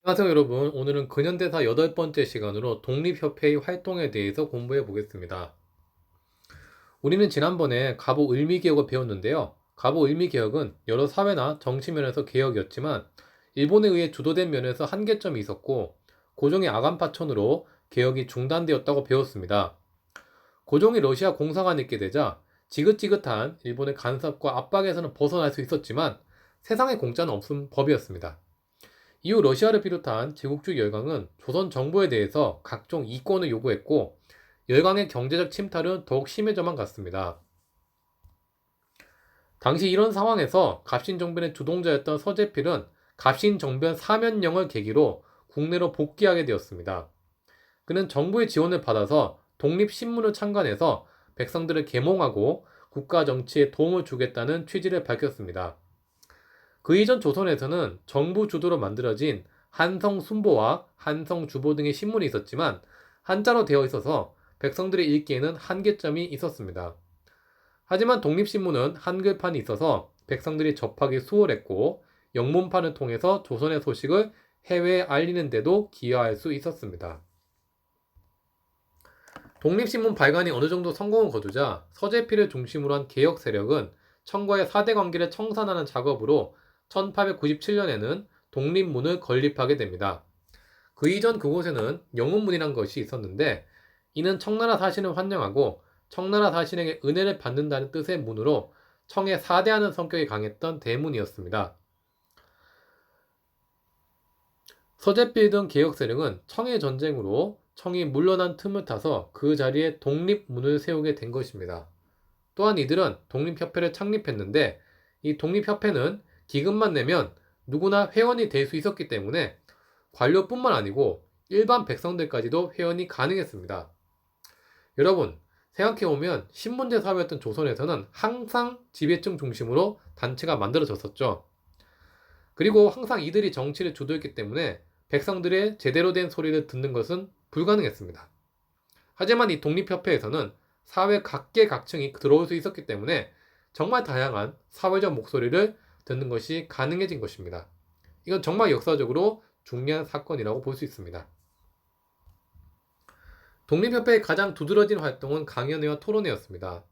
안녕하세요 여러분. 오늘은 근현대사 8번째 시간으로 독립협회의 활동에 대해서 공부해 보겠습니다. 우리는 지난번에 갑오 을미개혁을 배웠는데요. 갑오 을미개혁은 여러 사회나 정치 면에서 개혁이었지만 일본에 의해 주도된 면에서 한계점이 있었고 고종의 아간파천으로 개혁이 중단되었다고 배웠습니다. 고종이 러시아 공사관에 있게 되자 지긋지긋한 일본의 간섭과 압박에서는 벗어날 수 있었지만 세상에 공짜는 없음 법이었습니다. 이후 러시아를 비롯한 제국주의 열강은 조선 정부에 대해서 각종 이권을 요구했고 열강의 경제적 침탈은 더욱 심해져만 갔습니다. 당시 이런 상황에서 갑신정변의 주동자였던 서재필은 갑신정변 사면령을 계기로 국내로 복귀하게 되었습니다. 그는 정부의 지원을 받아서 독립신문을 창간해서 백성들을 계몽하고 국가 정치에 도움을 주겠다는 취지를 밝혔습니다. 그 이전 조선에서는 정부 주도로 만들어진 한성순보와 한성주보 등의 신문이 있었지만 한자로 되어 있어서 백성들이 읽기에는 한계점이 있었습니다. 하지만 독립신문은 한글판이 있어서 백성들이 접하기 수월했고 영문판을 통해서 조선의 소식을 해외에 알리는 데도 기여할 수 있었습니다. 독립신문 발간이 어느 정도 성공을 거두자 서재필을 중심으로 한 개혁 세력은 청과의 4대 관계를 청산하는 작업으로 1897년에는 독립문을 건립하게 됩니다. 그 이전 그곳에는 영웅문이란 것이 있었는데 이는 청나라 사신을 환영하고 청나라 사신에게 은혜를 받는다는 뜻의 문으로 청에 사대하는 성격이 강했던 대문이었습니다. 서재필 등 개혁 세력은 청의 전쟁으로 청이 물러난 틈을 타서 그 자리에 독립문을 세우게 된 것입니다. 또한 이들은 독립협회를 창립했는데 이 독립협회는 기금만 내면 누구나 회원이 될 수 있었기 때문에 관료뿐만 아니고 일반 백성들까지도 회원이 가능했습니다. 여러분, 생각해보면 신분제 사회였던 조선에서는 항상 지배층 중심으로 단체가 만들어졌었죠. 그리고 항상 이들이 정치를 주도했기 때문에 백성들의 제대로 된 소리를 듣는 것은 불가능했습니다. 하지만 이 독립협회에서는 사회 각계각층이 들어올 수 있었기 때문에 정말 다양한 사회적 목소리를 듣는 것이 가능해진 것입니다. 이건 정말 역사적으로 중요한 사건이라고 볼 수 있습니다. 독립협회의 가장 두드러진 활동은 강연회와 토론회였습니다.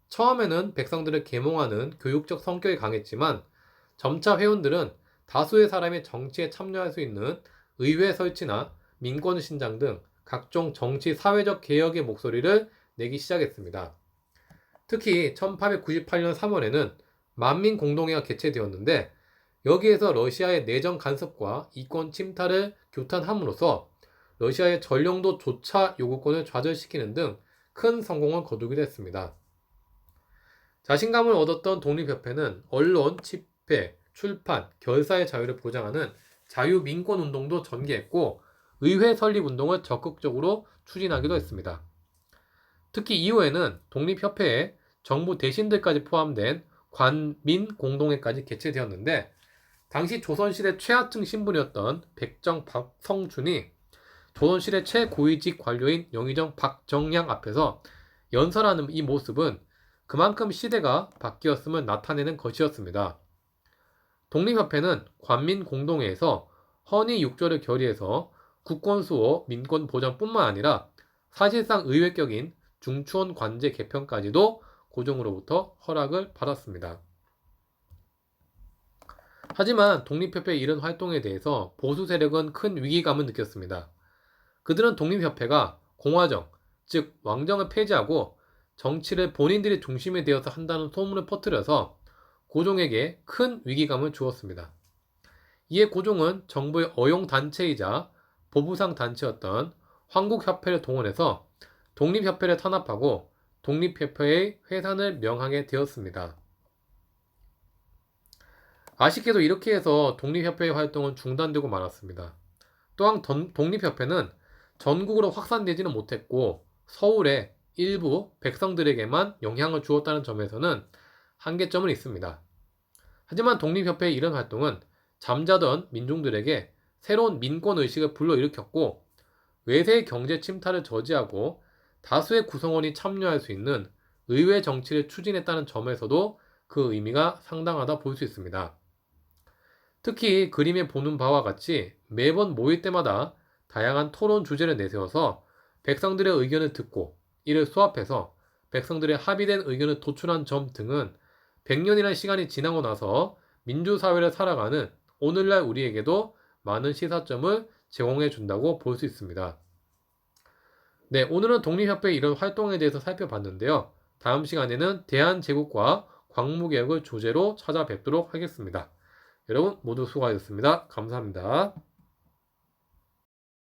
처음에는 백성들을 계몽하는 교육적 성격이 강했지만 점차 회원들은 다수의 사람이 정치에 참여할 수 있는 의회 설치나 민권신장 등 각종 정치 사회적 개혁의 목소리를 내기 시작했습니다. 특히 1898년 3월에는 만민공동회가 개최되었는데 여기에서 러시아의 내정 간섭과 이권 침탈을 규탄함으로써 러시아의 전령도 조차 요구권을 좌절시키는 등 큰 성공을 거두기도 했습니다. 자신감을 얻었던 독립협회는 언론, 집회, 출판, 결사의 자유를 보장하는 자유민권운동도 전개했고 의회 설립운동을 적극적으로 추진하기도 했습니다. 특히 이후에는 독립협회에 정부 대신들까지 포함된 관민공동회까지 개최되었는데 당시 조선시대 최하층 신분이었던 백정 박성준이 조선시대 최고위직 관료인 영의정 박정량 앞에서 연설하는 이 모습은 그만큼 시대가 바뀌었음을 나타내는 것이었습니다. 독립협회는 관민공동회에서 헌의 6조를 결의해서 국권수호 민권 보장뿐만 아니라 사실상 의회격인 중추원 관제 개편까지도 고종으로부터 허락을 받았습니다. 하지만 독립협회의 이런 활동에 대해서 보수 세력은 큰 위기감을 느꼈습니다. 그들은 독립협회가 공화정, 즉 왕정을 폐지하고 정치를 본인들이 중심에 되어서 한다는 소문을 퍼뜨려서 고종에게 큰 위기감을 주었습니다. 이에 고종은 정부의 어용단체이자 보부상 단체였던 황국협회를 동원해서 독립협회를 탄압하고 독립협회의 해산을 명하게 되었습니다. 아쉽게도 이렇게 해서 독립협회의 활동은 중단되고 말았습니다. 또한 독립협회는 전국으로 확산되지는 못했고 서울의 일부 백성들에게만 영향을 주었다는 점에서는 한계점은 있습니다. 하지만 독립협회의 이런 활동은 잠자던 민중들에게 새로운 민권의식을 불러일으켰고 외세의 경제 침탈을 저지하고 다수의 구성원이 참여할 수 있는 의회 정치를 추진했다는 점에서도 그 의미가 상당하다 볼 수 있습니다. 특히 그림에 보는 바와 같이 매번 모일 때마다 다양한 토론 주제를 내세워서 백성들의 의견을 듣고 이를 수합해서 백성들의 합의된 의견을 도출한 점 등은 100년이라는 시간이 지나고 나서 민주사회를 살아가는 오늘날 우리에게도 많은 시사점을 제공해 준다고 볼 수 있습니다. 네, 오늘은 독립협회의 이런 활동에 대해서 살펴봤는데요. 다음 시간에는 대한제국과 광무개혁을 주제로 찾아뵙도록 하겠습니다. 여러분 모두 수고하셨습니다. 감사합니다.